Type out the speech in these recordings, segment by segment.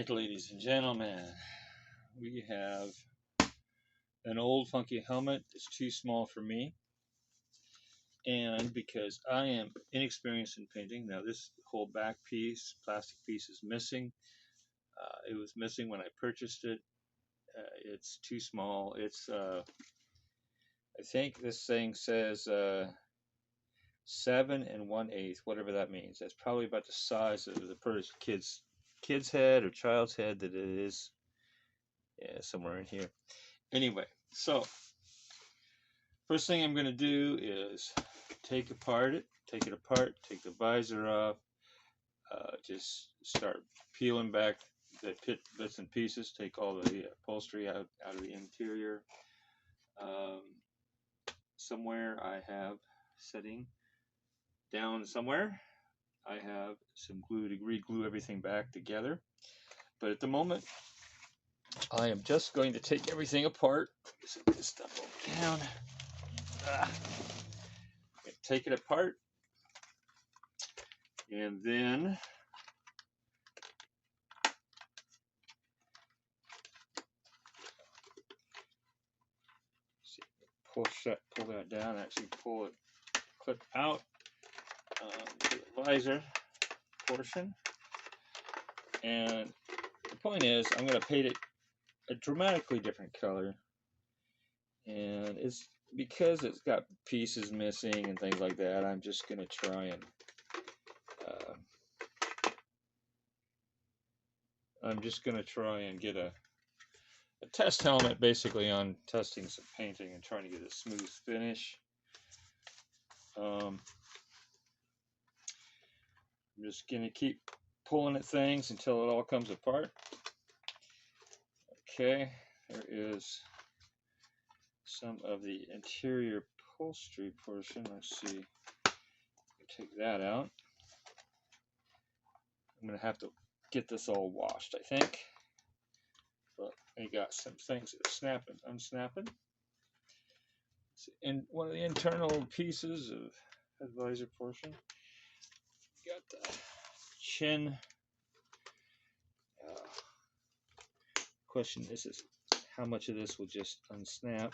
right, ladies and gentlemen, we have an old funky helmet that's too small for me, and because I am inexperienced in painting, now this whole back piece, plastic piece, is missing. It was missing when I purchased it. It's too small. I think this thing says 7 1/8, whatever that means. That's probably about the size of the kid's head or child's head that it is. Yeah, somewhere in here. Anyway, so first thing I'm going to do is take it apart, take the visor off, just start peeling back the bits and pieces, take all the upholstery out of the interior. Somewhere I have setting down somewhere, I have some glue to re-glue everything back together. But at the moment, I am just going to take everything apart. Set this stuff down. Take it apart, and then pull that down. Actually, pull it, clip out the visor portion. And the point is, I'm going to paint it a dramatically different color, and it's because it's got pieces missing and things like that. I'm just going to try and get a test helmet, basically, on testing some painting and trying to get a smooth finish. I'm just going to keep pulling at things until it all comes apart. Okay, there is some of the interior upholstery portion. Let's see. Take that out. I'm going to have to get this all washed, I think. But I got some things that are snapping, unsnapping. And one of the internal pieces of that visor portion. Got the chin. Question is how much of this will just unsnap.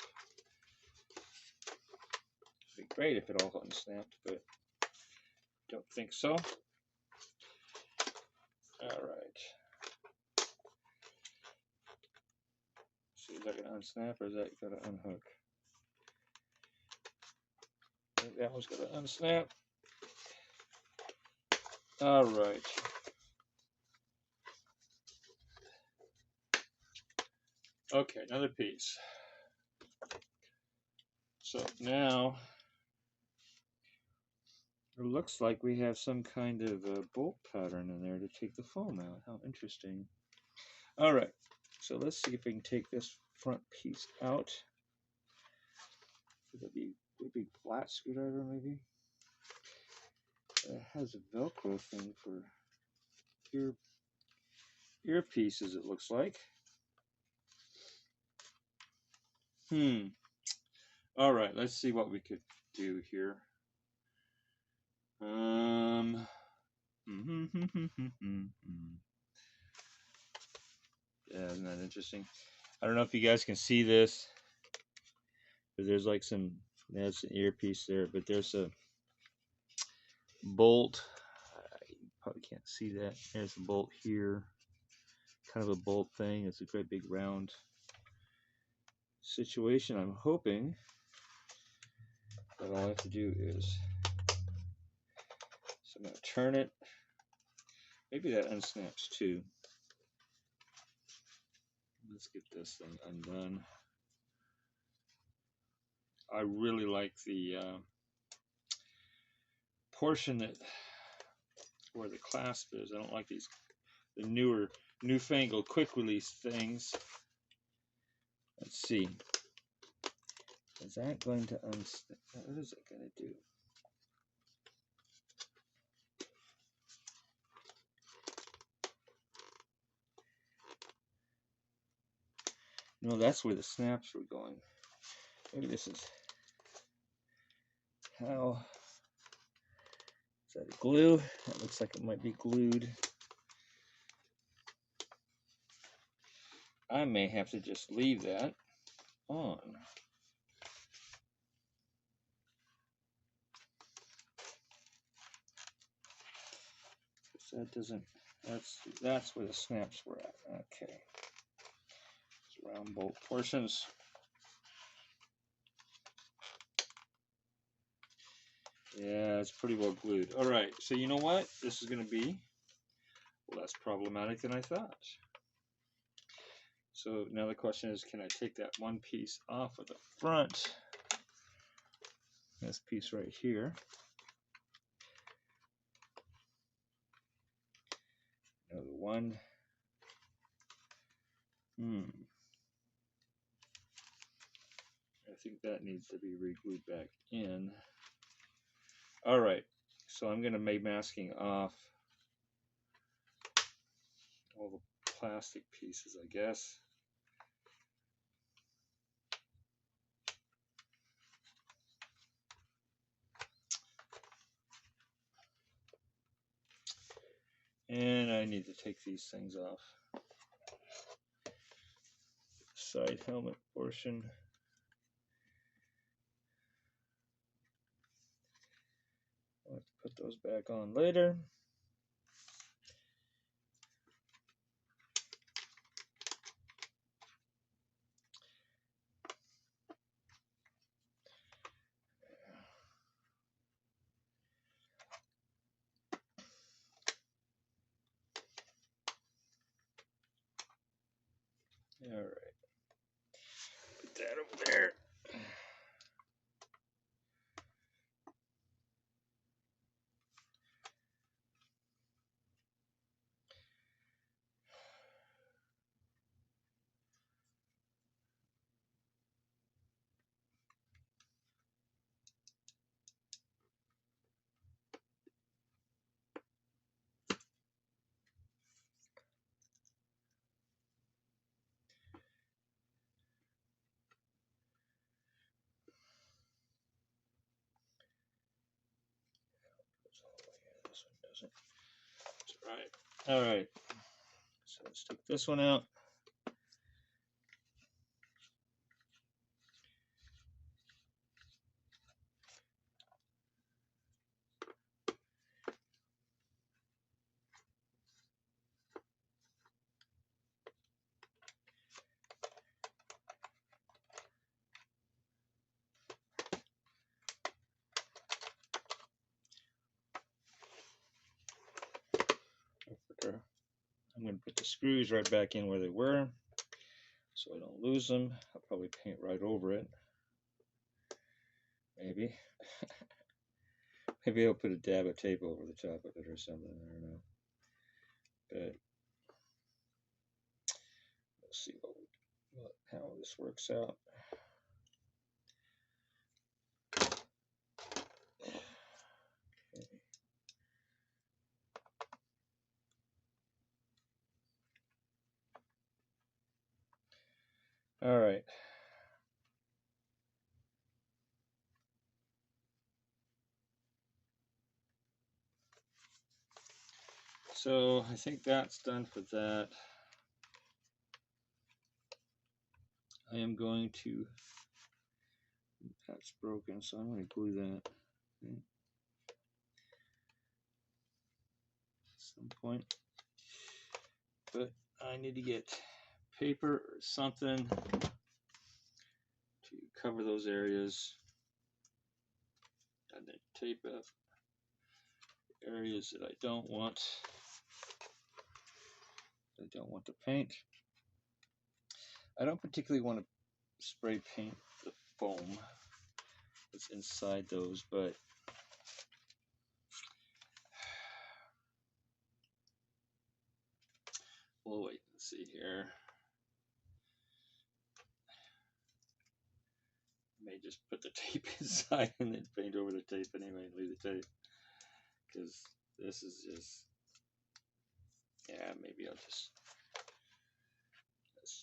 It'd be great if it all unsnapped, but don't think so. All right. So is that going to unsnap or is that going to unhook? I think that one's going to unsnap. All right. Okay, another piece. So now it looks like we have some kind of a bolt pattern in there to take the foam out. How interesting. All right, so let's see if we can take this front piece out. Would it be a big flat screwdriver, maybe? It has a Velcro thing for earpieces, it looks like. All right, let's see what we could do here. Yeah, isn't that interesting? I don't know if you guys can see this, but there's like that's an earpiece there, but there's a bolt. You probably can't see that. There's a bolt here, kind of a bolt thing. It's a great big round situation. I'm hoping that all I have to do is, so I'm going to turn it. Maybe that unsnaps too. Let's get this thing undone. I really like the portion where the clasp is. I don't like the newfangled quick release things. Let's see. Is that going to unsnap? What is it going to do? No, that's where the snaps were going. Maybe this is how. Is that glue? That looks like it might be glued. I may have to just leave that on. That doesn't, that's where the snaps were at. Okay. It's round bolt portions. Yeah, it's pretty well glued. All right, so you know what? This is going to be less problematic than I thought. So now the question is, can I take that one piece off of the front? This piece right here. Another one. I think that needs to be re-glued back in. All right, so I'm going to be masking off all the plastic pieces, I guess. And I need to take these things off. Side helmet portion. I'll have to put those back on later. All right. Put that over there. This one doesn't. That's right. All right. So let's take this one out. I'm going to put the screws right back in where they were so I don't lose them. I'll probably paint right over it. Maybe. Maybe I'll put a dab of tape over the top of it or something. I don't know. But we'll see how this works out. All right. So I think that's done for that. I am going to, that's broken, so I'm going to glue that at some point. But I need to get paper or something to cover those areas and then tape up the areas that I don't want. To paint. I don't particularly want to spray paint the foam that's inside those, but we'll wait and see here. I may just put the tape inside and then paint over the tape anyway and leave the tape, because this is just, yeah, maybe let's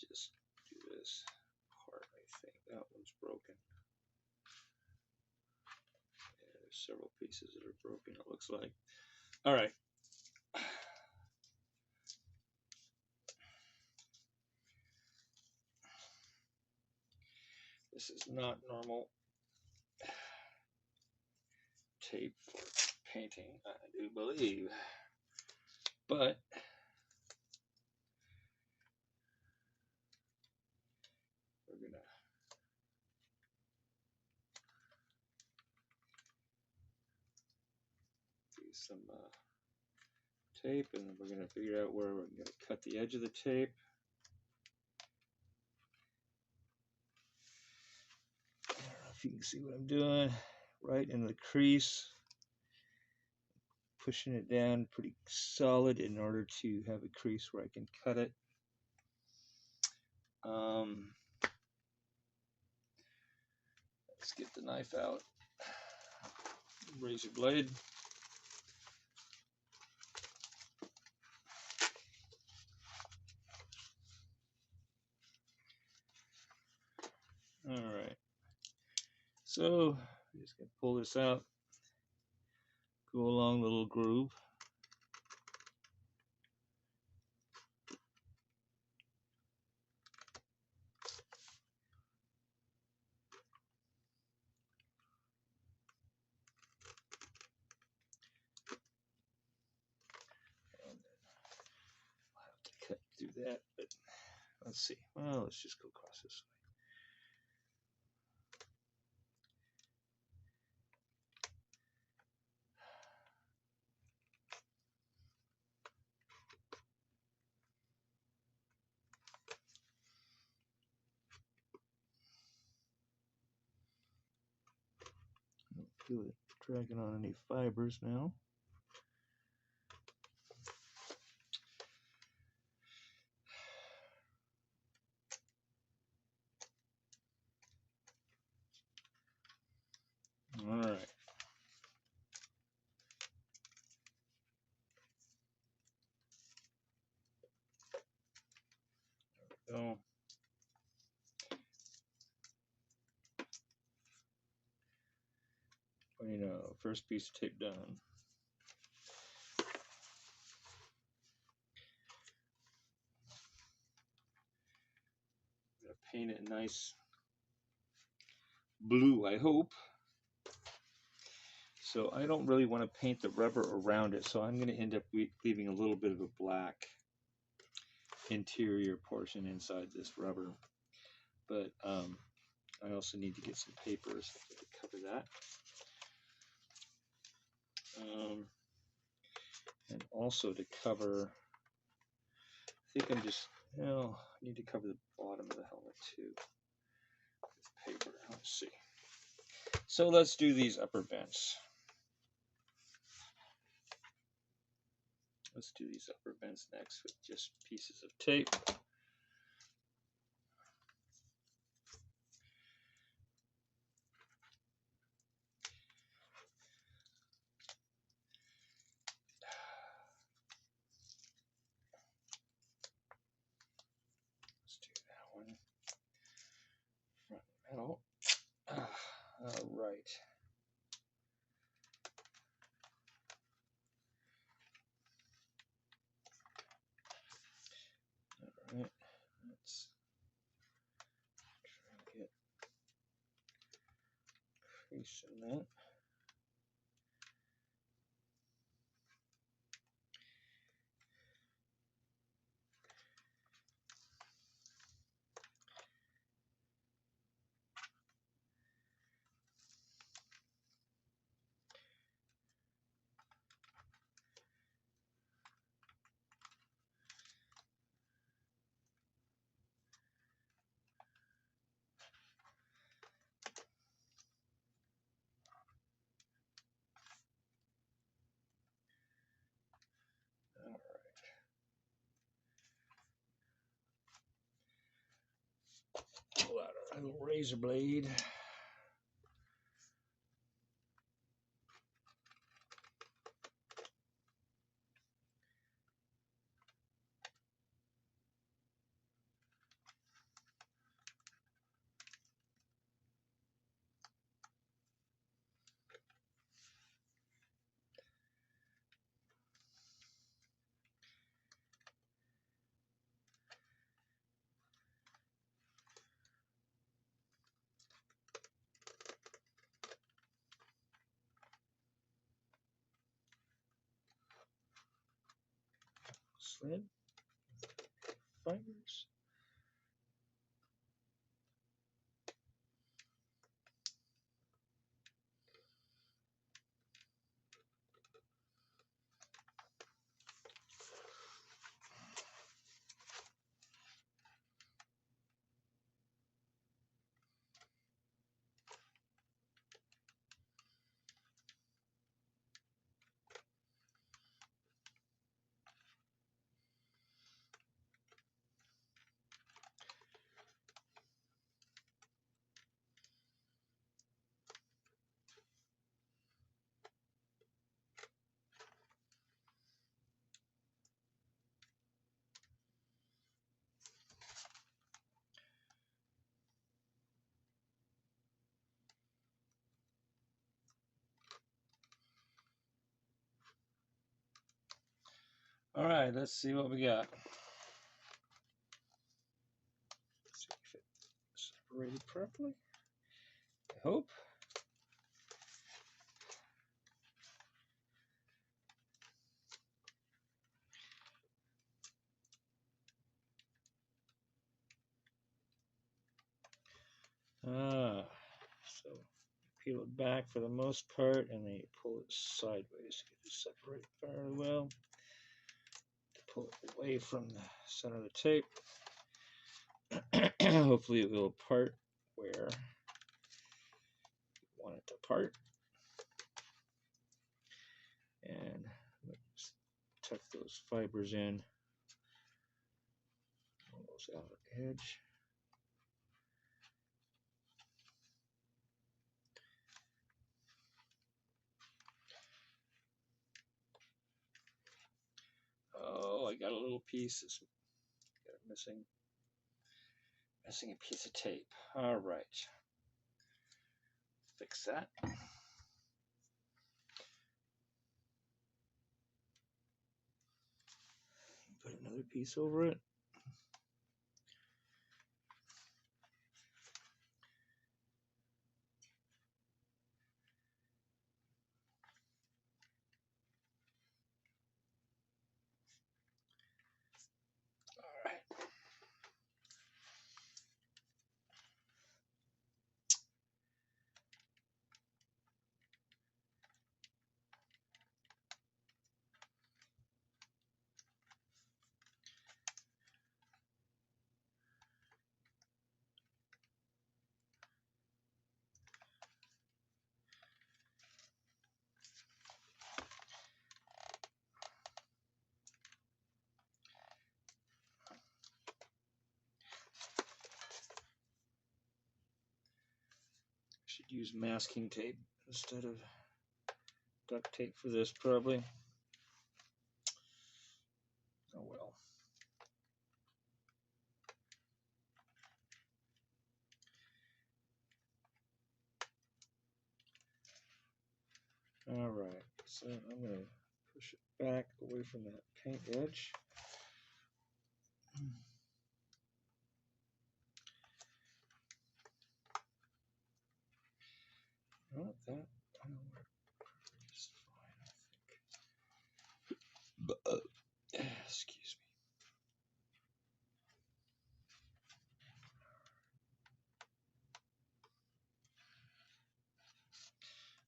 just do this part. I think that one's broken. Yeah, there's several pieces that are broken, it looks like. All right. This is not normal tape for painting, I do believe. But we're gonna use some tape, and then we're gonna figure out where we're gonna cut the edge of the tape. I don't know if you can see what I'm doing. Right in the crease, pushing it down pretty solid in order to have a crease where I can cut it. Let's get the knife out. Razor blade. All right. So just gonna pull this out. Go along the little groove. I'll have to cut through that, but let's see. Well, let's just go across this way. I don't feel it dragging on any fibers now. All right. There we go. Well, you know, first piece of tape done. I'm gonna paint it nice blue, I hope. So I don't really want to paint the rubber around it, so I'm going to end up leaving a little bit of a black interior portion inside this rubber. But I also need to get some papers to cover that. And also to cover, I think I'm just, I need to cover the bottom of the helmet too with paper. Let's see. So let's do these upper vents. Let's do these upper vents next with just pieces of tape. Let's do that one. Front metal. All right. All right. Let's try and get crease in that. Pull out our little razor blade. thread, fibers. All right, let's see what we got. See if it's separated properly. I hope. So peel it back for the most part, and then you pull it sideways to get it separated fairly well. Pull it away from the center of the tape. Hopefully it will part where you want it to part. And let's tuck those fibers in. Almost out of the edge. Oh, I got a little piece. It's got missing a piece of tape. All right. Fix that. Put another piece over it. All right. Should use masking tape instead of duct tape for this, probably. Oh well. All right, so I'm going to push it back away from that paint edge. Well, that will work just fine, I think. Excuse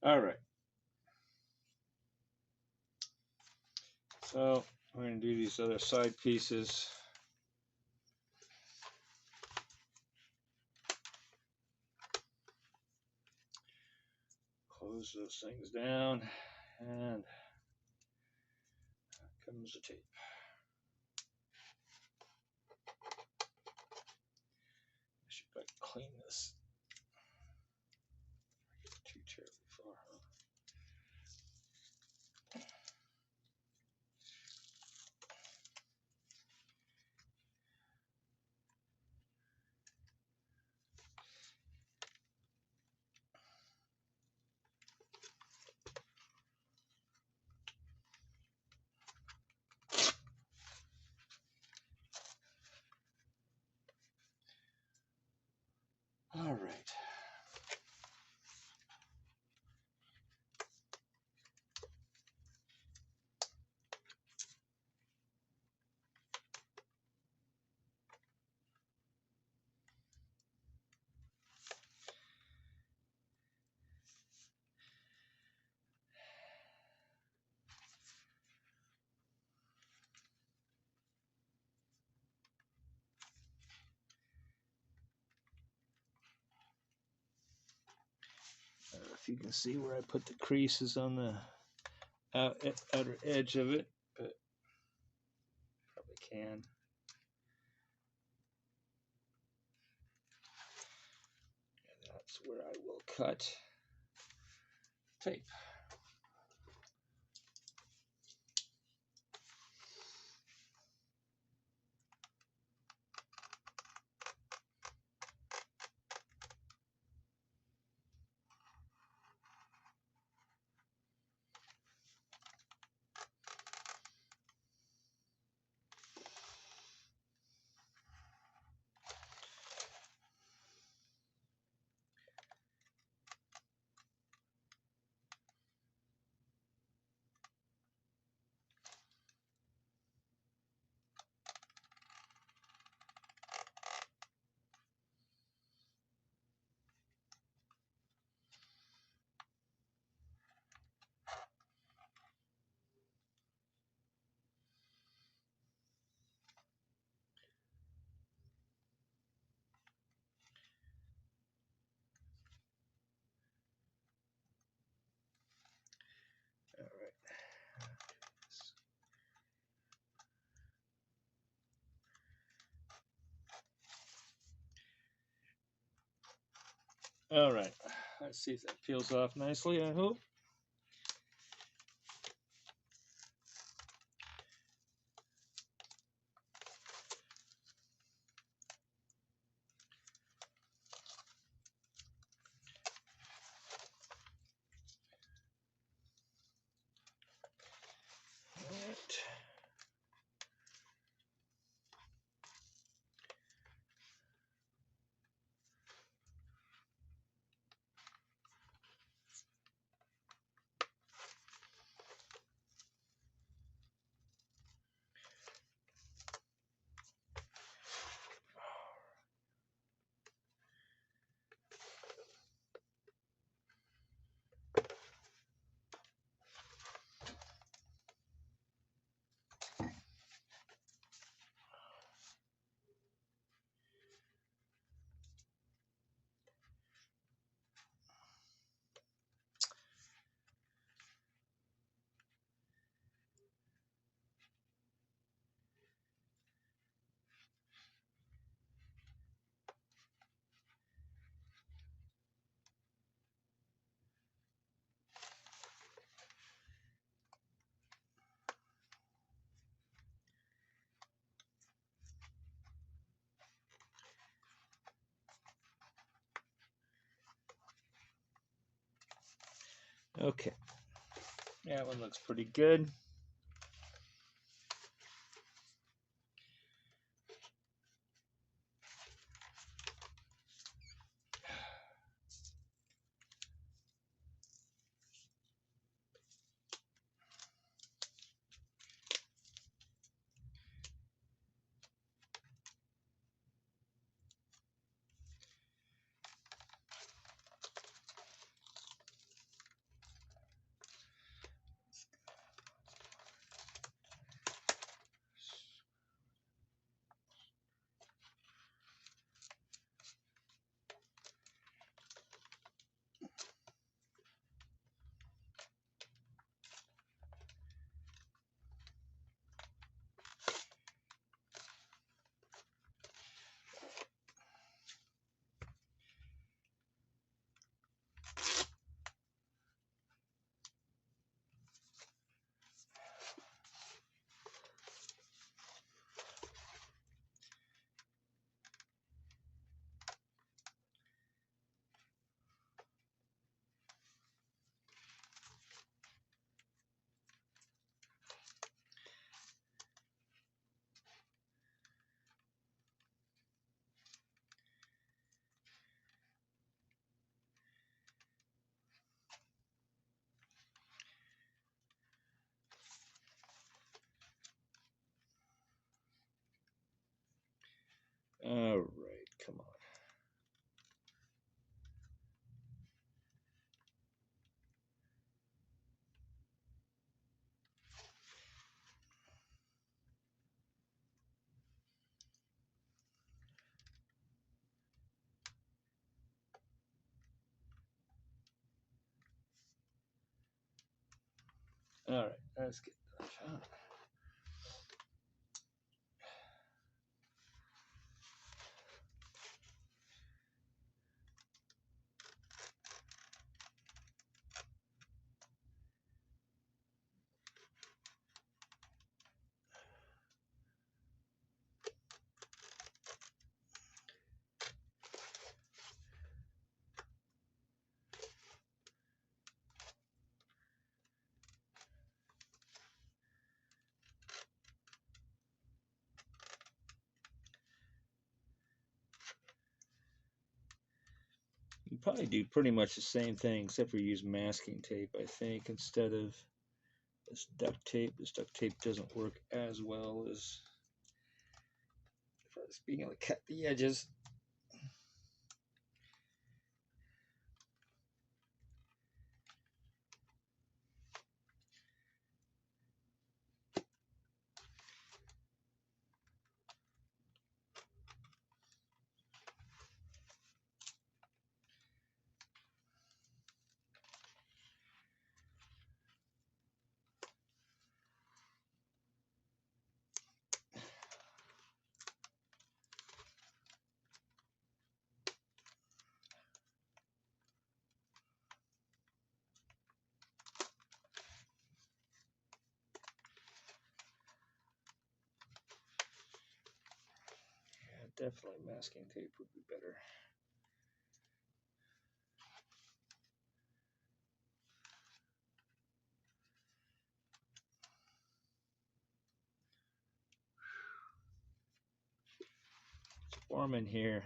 me. All right. So we're going to do these other side pieces. Close those things down, and comes the tape. I should probably clean this. I get too terribly far, huh? All right. if you can see where I put the creases on the outer edge of it, but probably can. And that's where I will cut tape. All right, let's see if that peels off nicely, I hope. Okay, that one looks pretty good. All right, come on. All right, let's get that shot. You probably do pretty much the same thing, except for use masking tape, I think, instead of this duct tape. This duct tape doesn't work as well as far as being able to cut the edges. Yeah, definitely masking tape would be better. It's warm in here.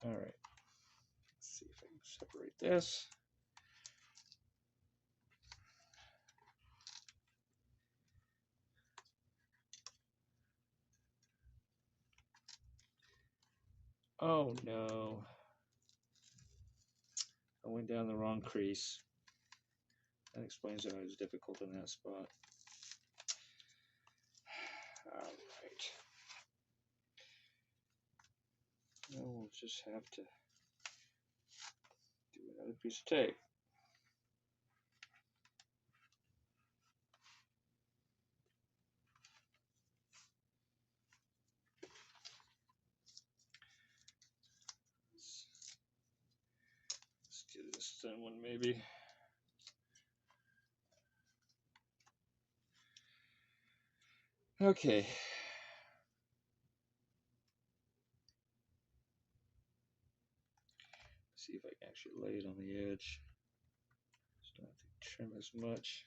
All right, let's see if I can separate this. Oh no, I went down the wrong crease. That explains why it was difficult in that spot. All right. Now we'll just have to do another piece of tape. Let's do this thin one maybe. Okay. See if I can actually lay it on the edge. Just don't have to trim as much.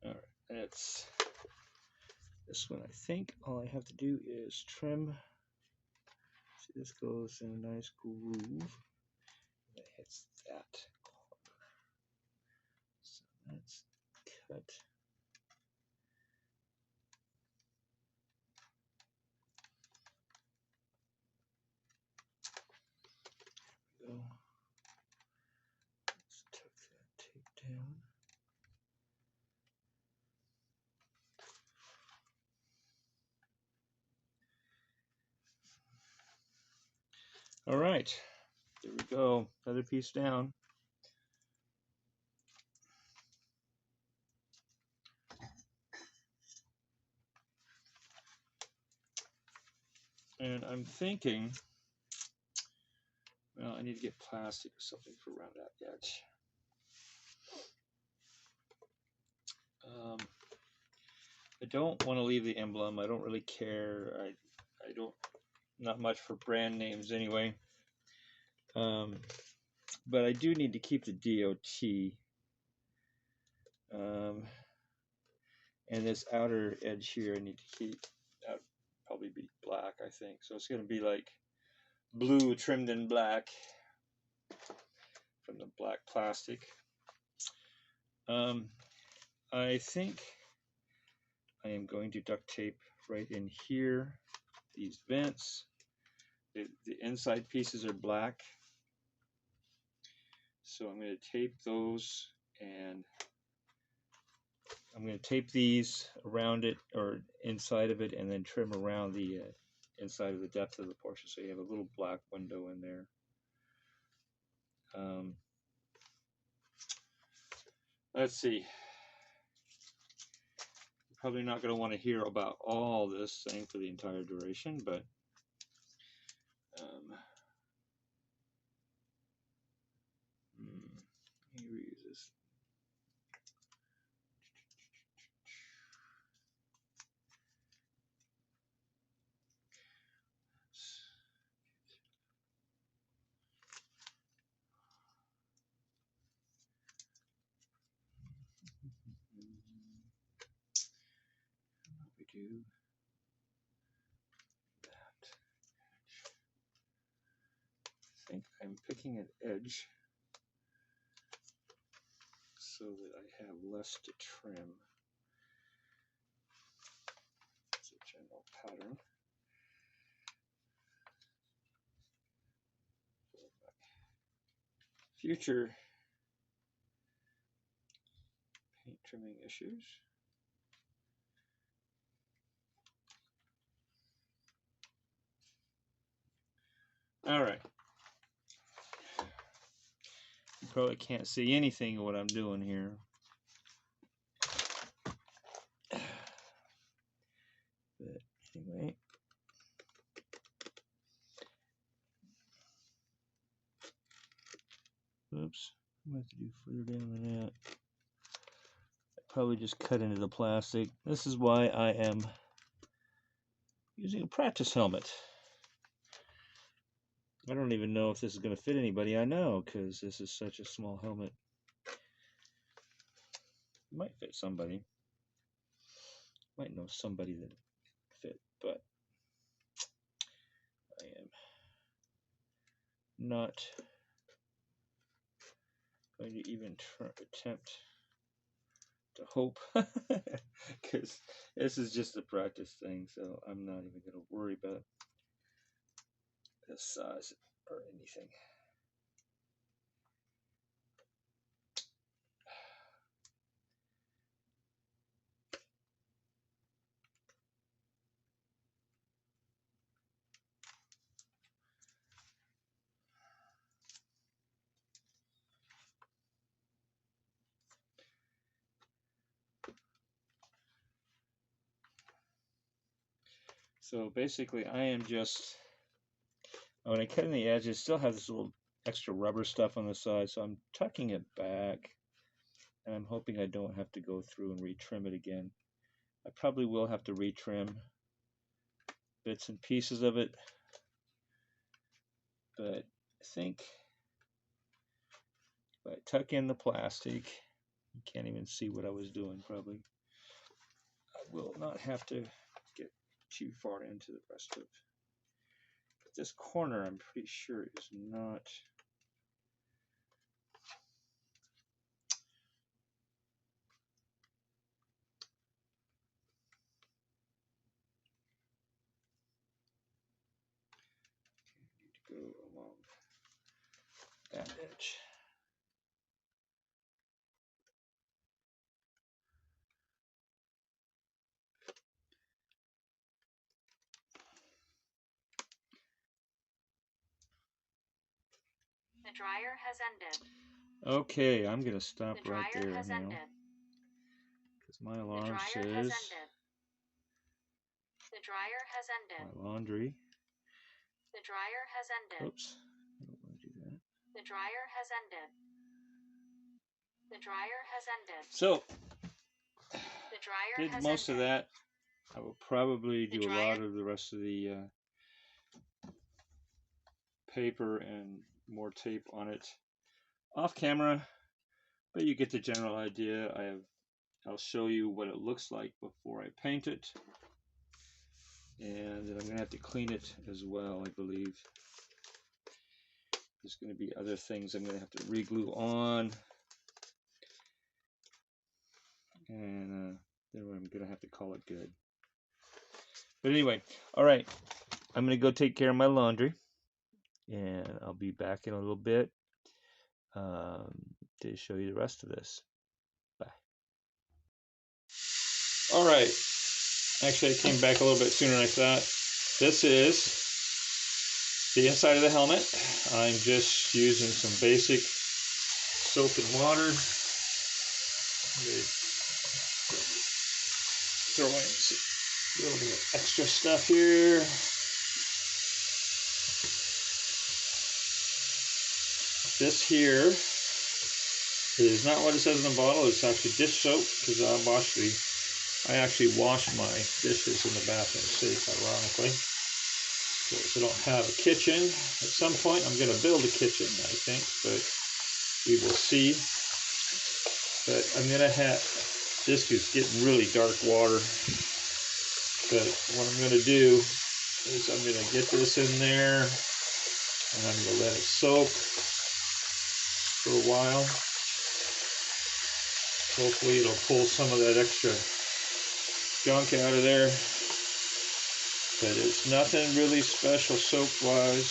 All right, that's this one. I think all I have to do is trim. See, this goes in a nice groove. That hits that corner. So that's cut. There we go. Let's tuck that tape down. All right, there we go. Another piece down. I'm thinking, well, I need to get plastic or something for around that edge. I don't want to leave the emblem. I don't really care. I don't, not much for brand names anyway. But I do need to keep the DOT. And this outer edge here I need to keep. That would probably be black, I think. So it's going to be like blue trimmed in black from the black plastic. I think I am going to duct tape right in here these vents. The inside pieces are black, so I'm going to tape those, and I'm going to tape these around it or inside of it, and then trim around the inside of the depth of the portion, so you have a little black window in there. Let's see. You're probably not going to want to hear about all this thing for the entire duration, but let me reuse this. We do that. I think I'm picking an edge so that I have less to trim. It's a general pattern. Future paint trimming issues. All right. You probably can't see anything of what I'm doing here. But anyway. Oops. I'm going to have to do further down than that. I probably just cut into the plastic. This is why I am using a practice helmet. I don't even know if this is going to fit anybody I know, because this is such a small helmet. It might fit somebody. Might know somebody that fit, but I am not going to even attempt to hope, because this is just a practice thing, so I'm not even going to worry about the size or anything. So basically I am just, when I cut in the edges, still have this little extra rubber stuff on the side, so I'm tucking it back, and I'm hoping I don't have to go through and retrim it again. I probably will have to retrim bits and pieces of it, but I think if I tuck in the plastic, you can't even see what I was doing probably. I will not have to get too far into the rest of this corner. I'm pretty sure is not. I need to go along that edge. The dryer has ended. Okay, I'm going to stop The right dryer there has now, ended. because my alarm The dryer says has ended. The dryer has ended. my laundry The dryer has ended. Oops. I don't want to do that. The dryer has ended. The dryer has ended. So, The dryer did has most of ended. that. I will probably The do a dryer- lot of the rest of the paper and more tape on it off camera, but you get the general idea. I'll show you what it looks like before I paint it, and then I'm gonna have to clean it as well. I believe there's gonna be other things I'm gonna have to re-glue on, and then I'm gonna have to call it good. But anyway, all right, I'm gonna go take care of my laundry, and I'll be back in a little bit to show you the rest of this. Bye. All right, actually I came back a little bit sooner than I thought. This is the inside of the helmet. I'm just using some basic soap and water. Throw in a little bit of extra stuff here. This here is not what it says in the bottle. It's actually dish soap, because I actually wash my dishes in the bathroom sink, ironically. So I don't have a kitchen. At some point I'm going to build a kitchen, I think, but we will see. But I'm going to have, this is getting really dark water. But what I'm going to do is I'm going to get this in there, and I'm going to let it soak for a while. Hopefully it'll pull some of that extra junk out of there. But it's nothing really special soap-wise.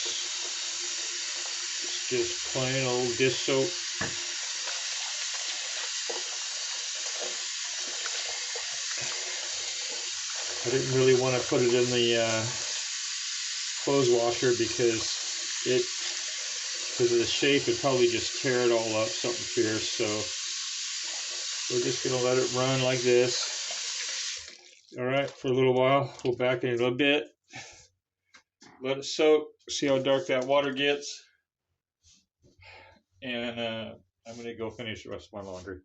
It's just plain old dish soap. I didn't really want to put it in the clothes washer because of the shape, it'd probably just tear it all up, something fierce. So we're just going to let it run like this. All right, for a little while. We'll back in a little bit. Let it soak. See how dark that water gets. And I'm going to go finish the rest of my laundry.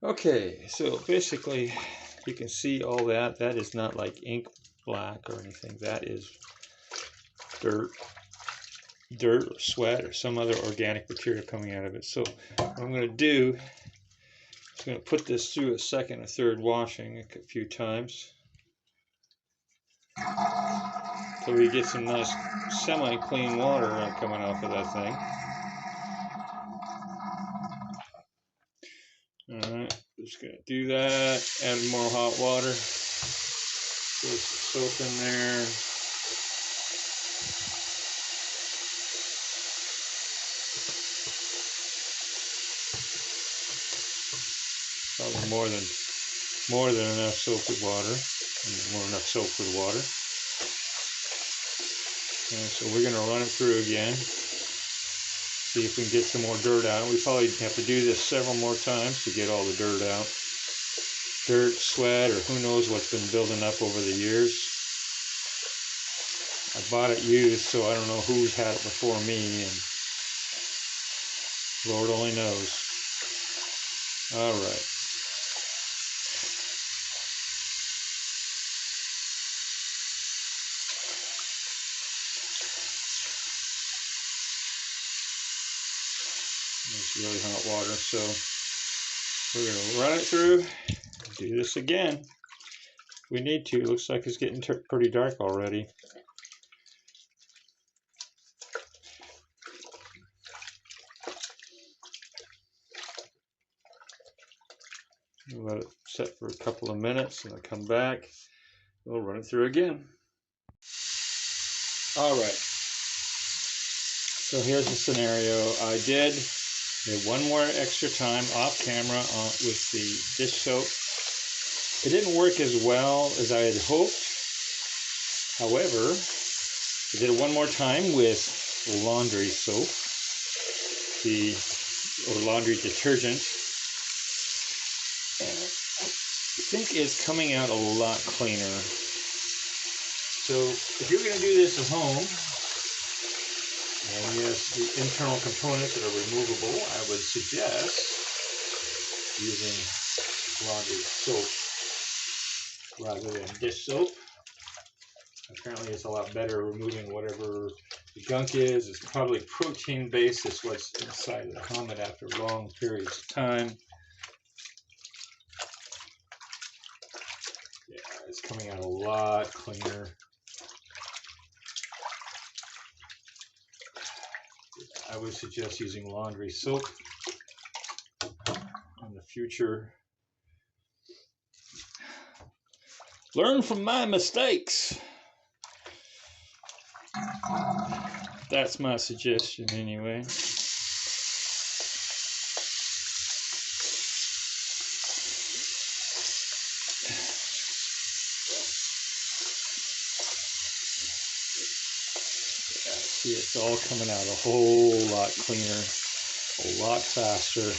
Okay, so basically you can see all that. That is not like ink black or anything. That is dirt or sweat or some other organic material coming out of it. So what I'm going to do is going to put this through a second or third washing a few times until we get some nice semi-clean water coming off of that thing. Alright, just going to do that, add more hot water, put some soap in there. Probably more than enough soap with water, enough soap with water. And so we're going to run it through again, see if we can get some more dirt out. We probably have to do this several more times to get all the dirt out. Dirt, sweat, or who knows what's been building up over the years. I bought it used, so I don't know who's had it before me, and Lord only knows. Alright. It's really hot water, so we're going to run it through, do this again. We need to. It looks like it's getting pretty dark already. We'll let it set for a couple of minutes, and I'll come back. We'll run it through again. Alright. So here's the scenario. I did one more extra time off camera with the dish soap. It didn't work as well as I had hoped. However, I did it one more time with laundry soap, or laundry detergent. And I think it's coming out a lot cleaner. So if you're going to do this at home, and yes, the internal components that are removable, I would suggest using laundry soap rather than dish soap. Apparently it's a lot better removing whatever the gunk is. It's probably protein based. It's what's inside the helmet after long periods of time. Yeah, it's coming out a lot cleaner. I would suggest using laundry soap in the future. Learn from my mistakes. That's my suggestion anyway. Yeah, see, it's all coming out a whole lot cleaner, a lot faster.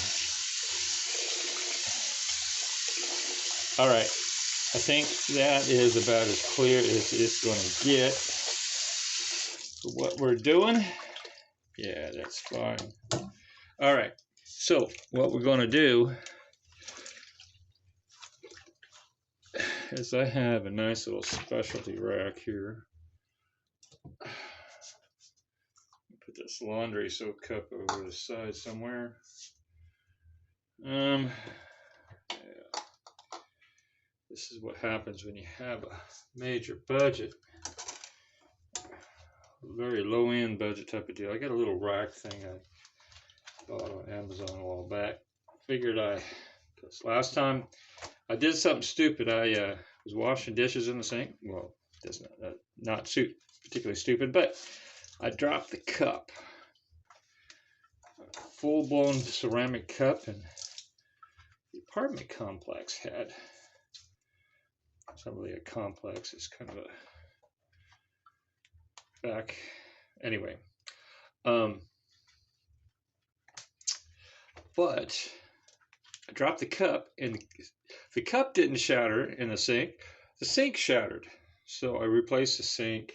All right, I think that is about as clear as it's going to get for what we're doing. Yeah, that's fine. All right, so what we're going to do is I have a nice little specialty rack here. Put this laundry soap cup over the side somewhere. Yeah. This is what happens when you have a major budget. Very low-end budget type of deal. I got a little rack thing I bought on Amazon a while back. Figured because last time I did something stupid. I was washing dishes in the sink. Well, that's not particularly stupid, but I dropped the cup. A full-blown ceramic cup, and the apartment complex had. It's not really a complex. It's kind of a back. Anyway, but I dropped the cup, and the cup didn't shatter in the sink. The sink shattered. So I replaced the sink,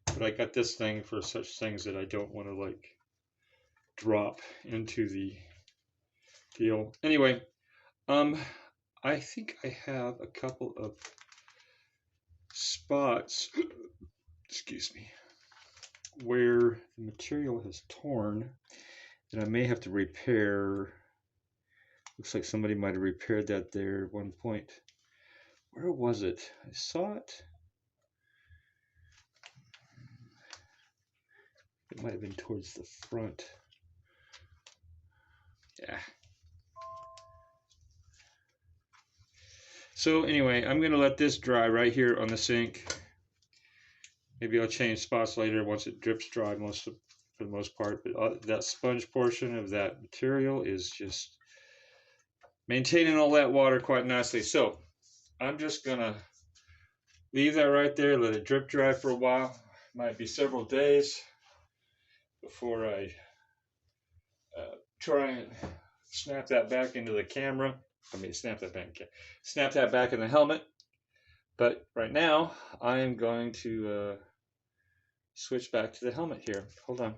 but I got this thing for such things that I don't want to like drop into the deal. Anyway, I think I have a couple of spots, excuse me, where the material has torn that I may have to repair. Looks like somebody might have repaired that there at one point. Where was it? I saw it. It might have been towards the front. Yeah. So anyway, I'm going to let this dry right here on the sink. Maybe I'll change spots later once it drips dry for the most part. But that sponge portion of that material is just maintaining all that water quite nicely. So I'm just going to leave that right there, let it drip dry for a while. Might be several days before I try and snap that back into the camera. Snap that back in the helmet. But right now, I am going to switch back to the helmet here. Hold on.